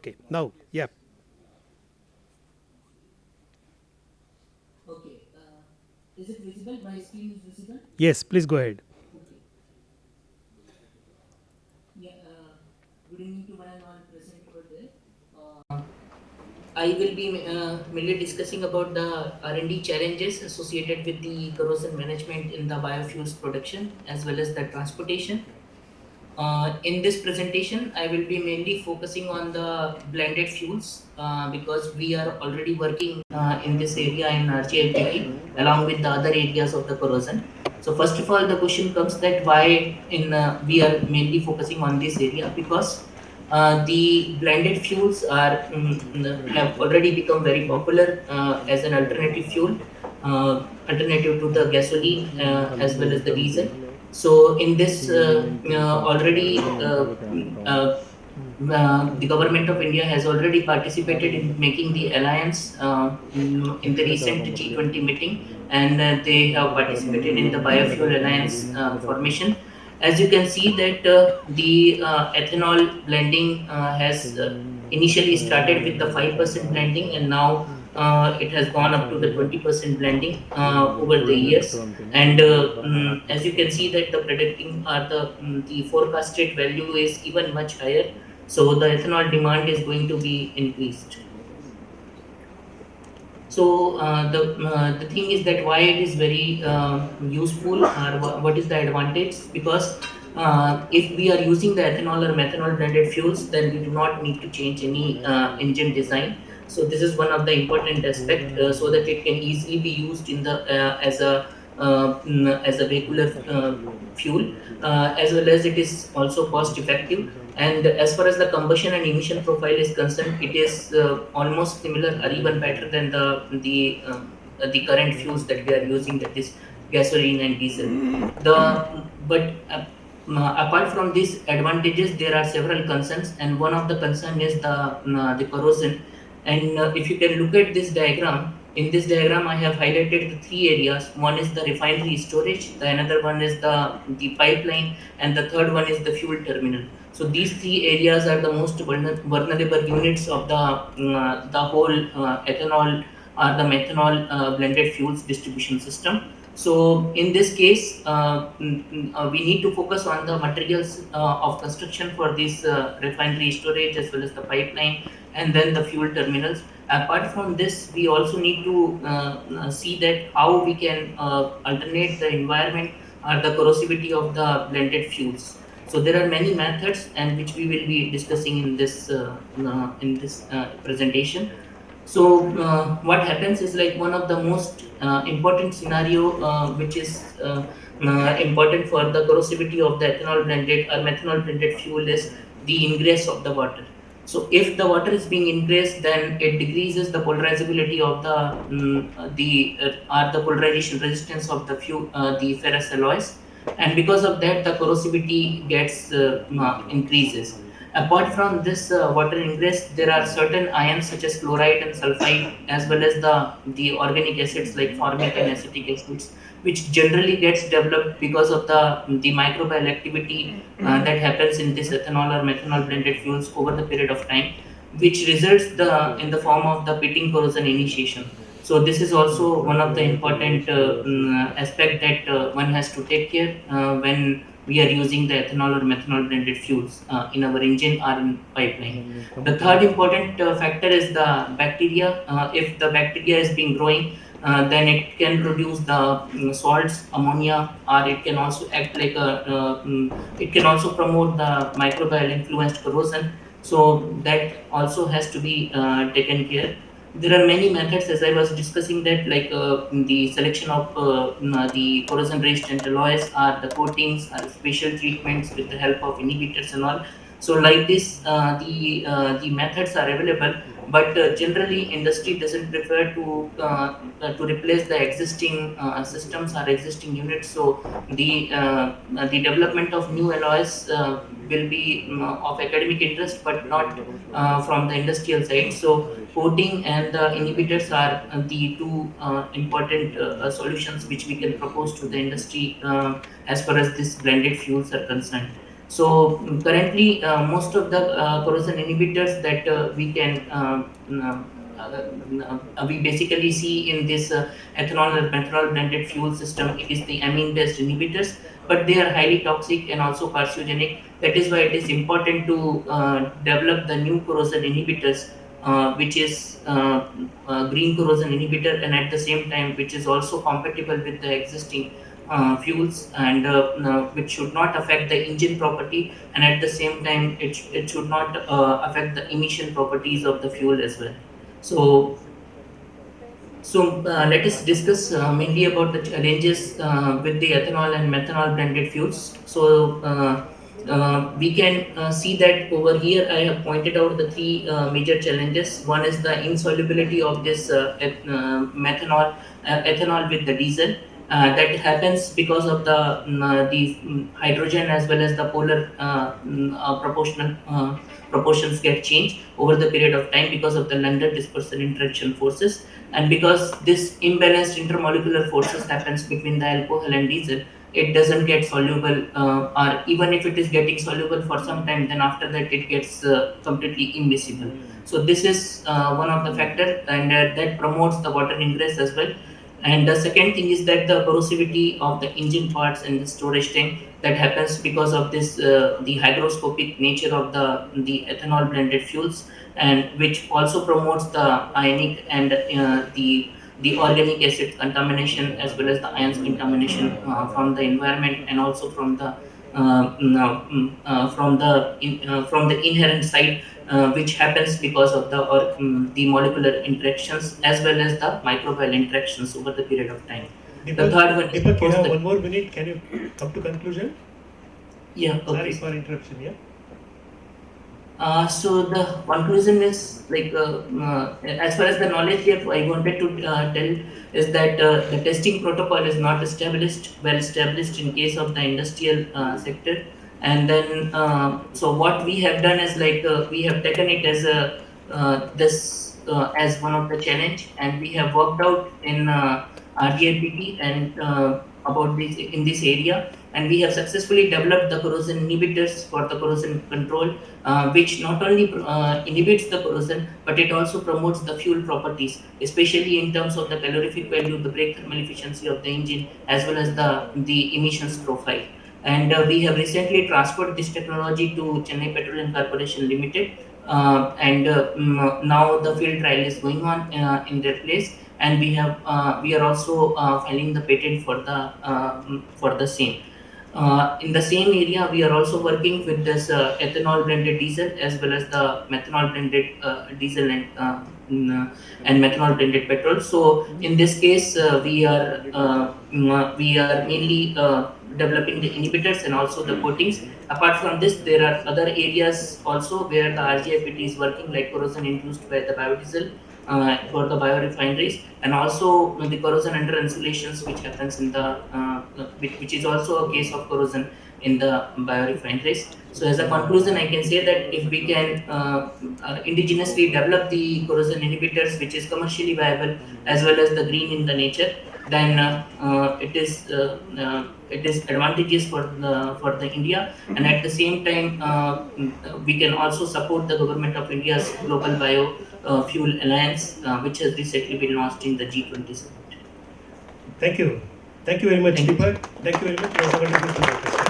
Okay, now, yeah. Okay. Is it visible? My screen is visible? Yes, please go ahead. Okay. Yeah. Good evening to one and all present over there. I will be mainly discussing about the R&D challenges associated with the corrosion management in the biofuels production as well as the transportation. In this presentation, I will be mainly focusing on the blended fuels because we are already working in this area in RGIPT along with the other areas of the corrosion. So first of all, the question comes that why in we are mainly focusing on this area because the blended fuels are have already become very popular as an alternative fuel, alternative to the gasoline as well as the diesel. So in this already the government of India has already participated in making the alliance in the recent G20 meeting, and they have participated in the biofuel alliance formation. As you can see that the ethanol blending has initially started with the 5% blending, and now it has gone up to the 20% blending over the years. And as you can see that the predicting or the forecasted value is even much higher, so the ethanol demand is going to be increased. So the thing is that why it is very useful, or what is the advantage? Because if we are using the ethanol or methanol blended fuels, then we do not need to change any engine design. So this is one of the important aspect, so that it can easily be used in the as a vehicular fuel, as well as it is also cost effective. And as far as the combustion and emission profile is concerned, it is almost similar or even better than the current fuels that we are using, that is gasoline and diesel. But apart from these advantages, there are several concerns, and one of the concern is the corrosion. And if you can look at this diagram, in this diagram I have highlighted the three areas. One is the refinery storage, the another one is the pipeline, and the third one is the fuel terminal. So these three areas are the most vulnerable units of the whole ethanol or the methanol blended fuels distribution system. So in this case, we need to focus on the materials of construction for this refinery storage as well as the pipeline and then the fuel terminals. Apart from this, we also need to see that how we can alternate the environment or the corrosivity of the blended fuels. So there are many methods, and which we will be discussing in this presentation. So what happens is, like, one of the most important scenario which is important for the corrosivity of the ethanol blended or methanol blended fuel is the ingress of the water. So if the water is being ingressed, then it decreases the polarizability of the polarization resistance of the fuel, the ferrous alloys, and because of that the corrosivity gets increases. Apart from this water ingress, there are certain ions such as chloride and sulfide, as well as the organic acids like formic and acetic acids, which generally gets developed because of the microbial activity that happens in this ethanol or methanol blended fuels over the period of time, which results in the form of the pitting corrosion initiation. So this is also one of the important aspect that one has to take care when we are using the ethanol or methanol blended fuels in our engine or in pipeline. The third important factor is the bacteria. If the bacteria is being growing, then it can produce the salts, ammonia, or it can also act like it can also promote the microbial influenced corrosion. So that also has to be taken care. There are many methods, as I was discussing, that like the selection of the corrosion resistant alloys, or the coatings, or special treatments with the help of inhibitors and all. So like this, the methods are available, but generally industry doesn't prefer to replace the existing systems or existing units. So the development of new alloys will be of academic interest, but not from the industrial side. So coating and the inhibitors are the two important solutions which we can propose to the industry as far as this blended fuels are concerned. Currently, most of the corrosion inhibitors that we basically see in this ethanol or methanol blended fuel system is the amine based inhibitors, but they are highly toxic and also carcinogenic. That is why it is important to develop the new corrosion inhibitors, which is green corrosion inhibitor, and at the same time which is also compatible with the existing fuels, and which should not affect the engine property, and at the same time it should not affect the emission properties of the fuel as well. So, let us discuss mainly about the challenges with the ethanol and methanol blended fuels. We can see that over here I have pointed out the three major challenges. One is the insolubility of this ethanol with the diesel. That happens because of the hydrogen as well as the polar proportions get changed over the period of time because of the London dispersion interaction forces, and because this imbalanced intermolecular forces happens between the alcohol and diesel, it doesn't get soluble, or even if it is getting soluble for some time, then after that it gets completely immiscible. So this is one of the factor, and that promotes the water ingress as well. And the second thing is that the corrosivity of the engine parts and the storage tank, that happens because of this the hygroscopic nature of the ethanol blended fuels, and which also promotes the ionic and the organic acid contamination as well as the ions contamination from the environment, and also from the from the inherent side, which happens because of the molecular interactions as well as the microbial interactions over the period of time. The Deepak, third one is, of Deepak, you course, have the one more minute. Can you come to conclusion? yeah, Sorry okay. for interruption. Yeah. So the conclusion is like, as far as the knowledge gap I wanted to tell is that the testing protocol is not well established in case of the industrial sector. And then so what we have done is like, we have taken it as a this as one of the challenge, and we have worked out in RGIPT and about this in this area, and we have successfully developed the corrosion inhibitors for the corrosion control, which not only inhibits the corrosion, but it also promotes the fuel properties, especially in terms of the calorific value, the brake thermal efficiency of the engine, as well as the emissions profile. And we have recently transferred this technology to Chennai Petroleum Corporation Limited, and now the field trial is going on in their place, and we are also filing the patent for the same. In the same area, we are also working with this ethanol blended diesel as well as the methanol blended diesel and methanol blended petrol. So in this case, we are mainly developing the inhibitors and also the coatings. Apart from this, there are other areas also where the RGIPT is working, like corrosion induced by the biodiesel for the biorefineries, and also the corrosion under insulations, which happens in the which is also a case of corrosion in the biorefineries. So as a conclusion, I can say that if we can indigenously develop the corrosion inhibitors, which is commercially viable as well as the green in the nature, then it is advantageous for the India, and at the same time we can also support the government of India's global bio fuel alliance, which has recently been launched in the G20 summit. Thank you. Thank you very much, Thank you. Deepak. Thank you very much. You have a wonderful presentation.